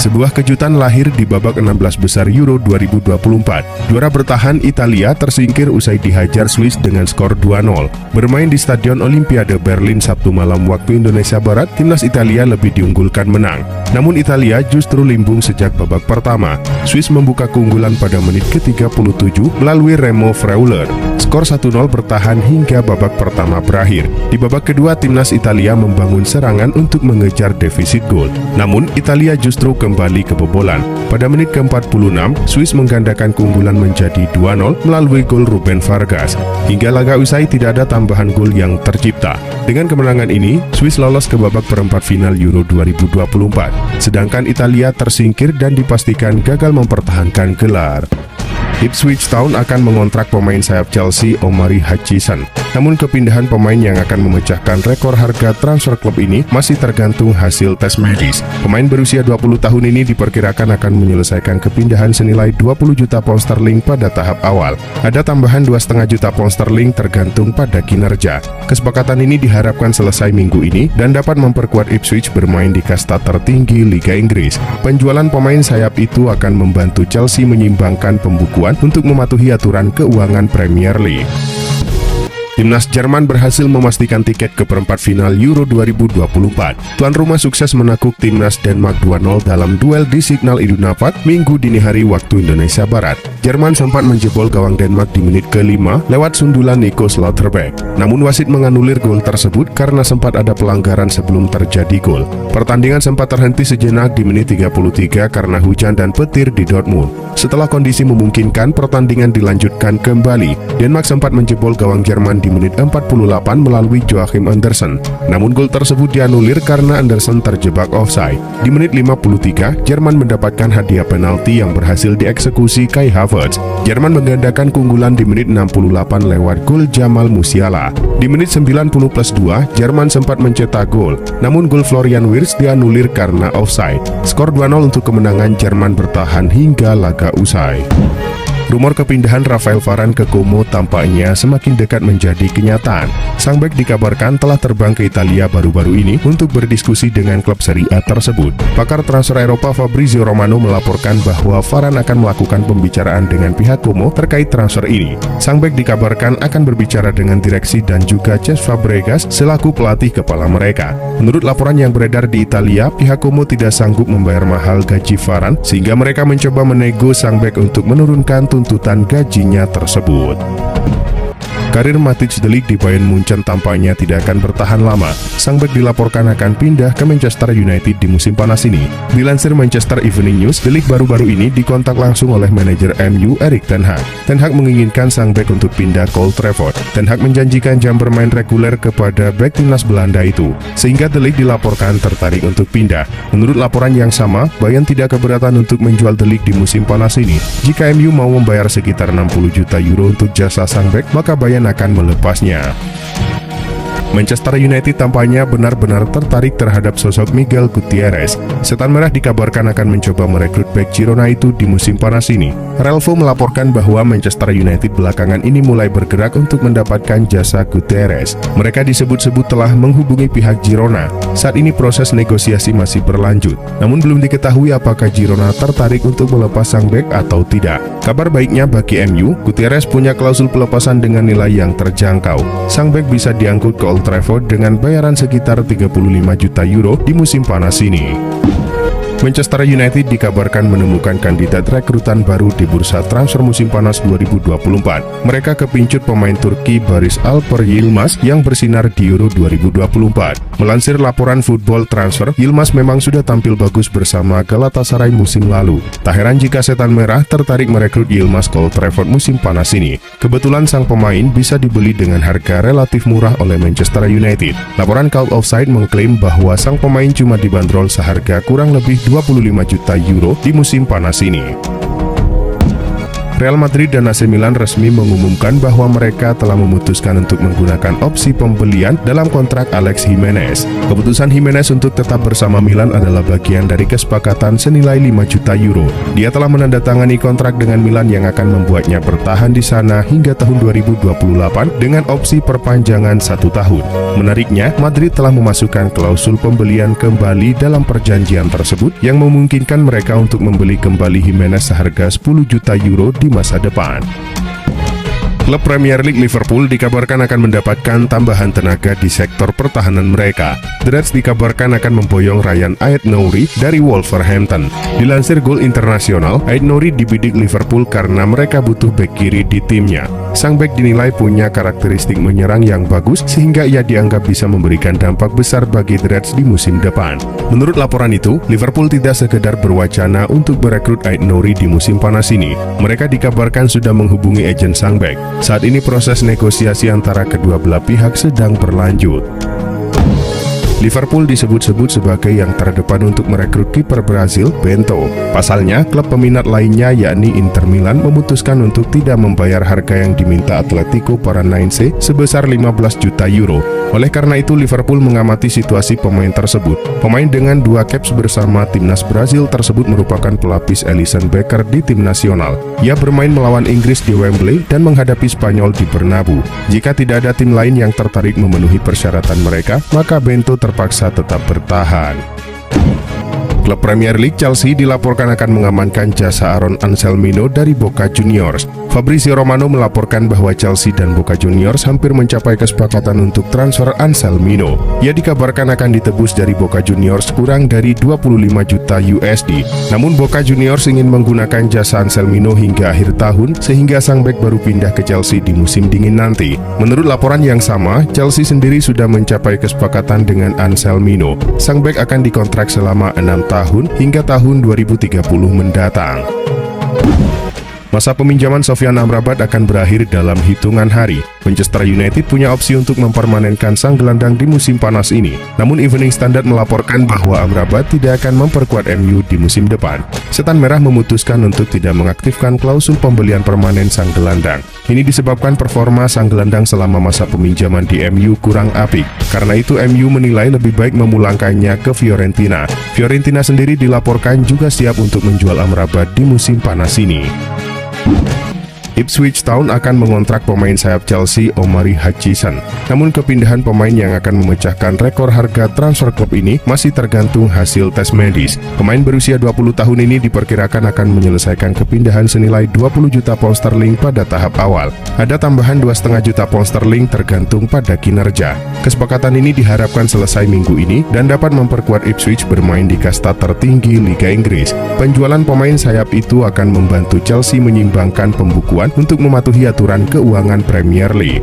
Sebuah kejutan lahir di babak 16 besar Euro 2024. Juara bertahan Italia tersingkir usai dihajar Swiss dengan skor 2-0. Bermain di Stadion Olimpiade Berlin Sabtu malam waktu Indonesia Barat, timnas Italia lebih diunggulkan menang. Namun Italia justru limbung sejak babak pertama. Swiss membuka keunggulan pada menit ke-37 melalui Remo Freuler. Skor 1-0 bertahan hingga babak pertama berakhir. Di babak kedua, timnas Italia membangun serangan untuk mengejar defisit gol. Namun Italia justru kembali kebobolan. Pada menit ke-46, Swiss menggandakan keunggulan menjadi 2-0 melalui gol Ruben Vargas. Hingga laga usai tidak ada tambahan gol yang tercipta. Dengan kemenangan ini, Swiss lolos ke babak perempat final Euro 2024. Sedangkan Italia tersingkir dan dipastikan gagal mempertahankan gelar. Ipswich Town akan mengontrak pemain sayap Chelsea Omari Hutchinson. Namun kepindahan pemain yang akan memecahkan rekor harga transfer klub ini masih tergantung hasil tes medis. Pemain berusia 20 tahun ini diperkirakan akan menyelesaikan kepindahan senilai 20 juta pound sterling pada tahap awal. Ada tambahan 2,5 juta pound sterling tergantung pada kinerja. Kesepakatan ini diharapkan selesai minggu ini dan dapat memperkuat Ipswich bermain di kasta tertinggi Liga Inggris. Penjualan pemain sayap itu akan membantu Chelsea menyimbangkan pembukuan untuk mematuhi aturan keuangan Premier League. Timnas Jerman berhasil memastikan tiket ke perempat final Euro 2024. Tuan rumah sukses menakuk timnas Denmark 2-0 dalam duel di Signal Iduna Park Minggu dini hari waktu Indonesia Barat. Jerman sempat menjebol gawang Denmark di menit ke-5 lewat sundulan Nico Slotterbeck. Namun wasit menganulir gol tersebut karena sempat ada pelanggaran sebelum terjadi gol. Pertandingan sempat terhenti sejenak di menit 33 karena hujan dan petir di Dortmund. Setelah kondisi memungkinkan, pertandingan dilanjutkan kembali. Denmark sempat menjebol gawang Jerman di menit 48 melalui Joachim Andersen. Namun gol tersebut dianulir karena Andersen terjebak offside. Di menit 53, Jerman mendapatkan hadiah penalti yang berhasil dieksekusi Kai Havertz. Jerman menggandakan keunggulan di menit 68 lewat gol Jamal Musiala. Di menit 90+2, Jerman sempat mencetak gol. Namun gol Florian Wirtz dianulir karena offside. Skor 2-0 untuk kemenangan Jerman bertahan hingga laga usai. Rumor kepindahan Rafael Varane ke Como tampaknya semakin dekat menjadi kenyataan. Sang bek dikabarkan telah terbang ke Italia baru-baru ini untuk berdiskusi dengan klub Serie A tersebut. Pakar transfer Eropa Fabrizio Romano melaporkan bahwa Varane akan melakukan pembicaraan dengan pihak Como terkait transfer ini. Sang bek dikabarkan akan berbicara dengan direksi dan juga Cesc Fabregas selaku pelatih kepala mereka. Menurut laporan yang beredar di Italia, pihak Como tidak sanggup membayar mahal gaji Varane sehingga mereka mencoba menego sang bek untuk menurunkan tuntutan gajinya tersebut. Karir Matthijs de Ligt di Bayern Munchen tampaknya tidak akan bertahan lama. Sang bek dilaporkan akan pindah ke Manchester United di musim panas ini. Dilansir Manchester Evening News, de Ligt baru-baru ini dikontak langsung oleh manajer MU Erik ten Hag. Ten Hag menginginkan sang bek untuk pindah ke Old Trafford. Ten Hag menjanjikan jam bermain reguler kepada bek timnas Belanda itu, sehingga de Ligt dilaporkan tertarik untuk pindah. Menurut laporan yang sama, Bayern tidak keberatan untuk menjual de Ligt di musim panas ini. Jika MU mau membayar sekitar 60 juta euro untuk jasa sang bek, maka Bayern akan melepasnya. Manchester United tampaknya benar-benar tertarik terhadap sosok Miguel Gutierrez. Setan Merah dikabarkan akan mencoba merekrut bek Girona itu di musim panas ini. Relvo melaporkan bahwa Manchester United belakangan ini mulai bergerak untuk mendapatkan jasa Gutierrez. Mereka disebut-sebut telah menghubungi pihak Girona. Saat ini proses negosiasi masih berlanjut. Namun belum diketahui apakah Girona tertarik untuk melepas sang bek atau tidak. Kabar baiknya bagi MU, Gutierrez punya klausul pelepasan dengan nilai yang terjangkau. Sang bek bisa diangkut ke Old Trafford dengan bayaran sekitar 35 juta euro di musim panas ini. Manchester United dikabarkan menemukan kandidat rekrutan baru di bursa transfer musim panas 2024. Mereka kepincut pemain Turki Barış Alper Yilmaz yang bersinar di Euro 2024. Melansir laporan Football Transfer, Yilmaz memang sudah tampil bagus bersama Galatasaray musim lalu. Tak heran jika Setan Merah tertarik merekrut Yilmaz ke Old Trafford musim panas ini. Kebetulan sang pemain bisa dibeli dengan harga relatif murah oleh Manchester United. Laporan Cult Offside mengklaim bahwa sang pemain cuma dibanderol seharga kurang lebih 25 juta euro di musim panas ini. Real Madrid dan AC Milan resmi mengumumkan bahwa mereka telah memutuskan untuk menggunakan opsi pembelian dalam kontrak Alex Jimenez. Keputusan Jimenez untuk tetap bersama Milan adalah bagian dari kesepakatan senilai 5 juta euro. Dia telah menandatangani kontrak dengan Milan yang akan membuatnya bertahan di sana hingga tahun 2028 dengan opsi perpanjangan 1 tahun. Menariknya, Madrid telah memasukkan klausul pembelian kembali dalam perjanjian tersebut yang memungkinkan mereka untuk membeli kembali Jimenez seharga 10 juta euro di masa depan. Klub Premier League Liverpool dikabarkan akan mendapatkan tambahan tenaga di sektor pertahanan mereka. The Reds dikabarkan akan memboyong Ryan Ait-Nouri dari Wolverhampton. Dilansir Goal Internasional, Ait-Nouri dibidik Liverpool karena mereka butuh bek kiri di timnya. Sang bek dinilai punya karakteristik menyerang yang bagus sehingga ia dianggap bisa memberikan dampak besar bagi The Reds di musim depan. Menurut laporan itu, Liverpool tidak sekedar berwacana untuk merekrut Ait-Nouri di musim panas ini. Mereka dikabarkan sudah menghubungi agen sang bek. Saat ini proses negosiasi antara kedua belah pihak sedang berlanjut. Liverpool disebut-sebut sebagai yang terdepan untuk merekrut kiper Brasil, Bento. Pasalnya, klub peminat lainnya yakni Inter Milan memutuskan untuk tidak membayar harga yang diminta Atletico Paranaense sebesar 15 juta euro. Oleh karena itu, Liverpool mengamati situasi pemain tersebut. Pemain dengan 2 caps bersama timnas Brasil tersebut merupakan pelapis Alisson Becker di tim nasional. Ia bermain melawan Inggris di Wembley dan menghadapi Spanyol di Bernabeu. Jika tidak ada tim lain yang tertarik memenuhi persyaratan mereka, maka Bento terpaksa tetap bertahan. Klub Premier League Chelsea dilaporkan akan mengamankan jasa Aaron Anselmino dari Boca Juniors. Fabrizio Romano melaporkan bahwa Chelsea dan Boca Juniors hampir mencapai kesepakatan untuk transfer Anselmino. Ia dikabarkan akan ditebus dari Boca Juniors kurang dari 25 juta USD. Namun Boca Juniors ingin menggunakan jasa Anselmino hingga akhir tahun sehingga sang bek baru pindah ke Chelsea di musim dingin nanti. Menurut laporan yang sama, Chelsea sendiri sudah mencapai kesepakatan dengan Anselmino. Sang bek akan dikontrak selama 6 tahun hingga tahun 2030 mendatang. Masa peminjaman Sofyan Amrabat akan berakhir dalam hitungan hari. Manchester United punya opsi untuk mempermanenkan sang gelandang di musim panas ini. Namun Evening Standard melaporkan bahwa Amrabat tidak akan memperkuat MU di musim depan. Setan Merah memutuskan untuk tidak mengaktifkan klausul pembelian permanen sang gelandang. Ini disebabkan performa sang gelandang selama masa peminjaman di MU kurang apik. Karena itu MU menilai lebih baik memulangkannya ke Fiorentina. Fiorentina sendiri dilaporkan juga siap untuk menjual Amrabat di musim panas ini. Ipswich Town akan mengontrak pemain sayap Chelsea Omari Hutchison. Namun kepindahan pemain yang akan memecahkan rekor harga transfer klub ini masih tergantung hasil tes medis. Pemain berusia 20 tahun ini diperkirakan akan menyelesaikan kepindahan senilai 20 juta pound sterling pada tahap awal. Ada tambahan 2,5 juta pound sterling tergantung pada kinerja. Kesepakatan ini diharapkan selesai minggu ini dan dapat memperkuat Ipswich bermain di kasta tertinggi Liga Inggris. Penjualan pemain sayap itu akan membantu Chelsea menyimbangkan pembukuan untuk mematuhi aturan keuangan Premier League.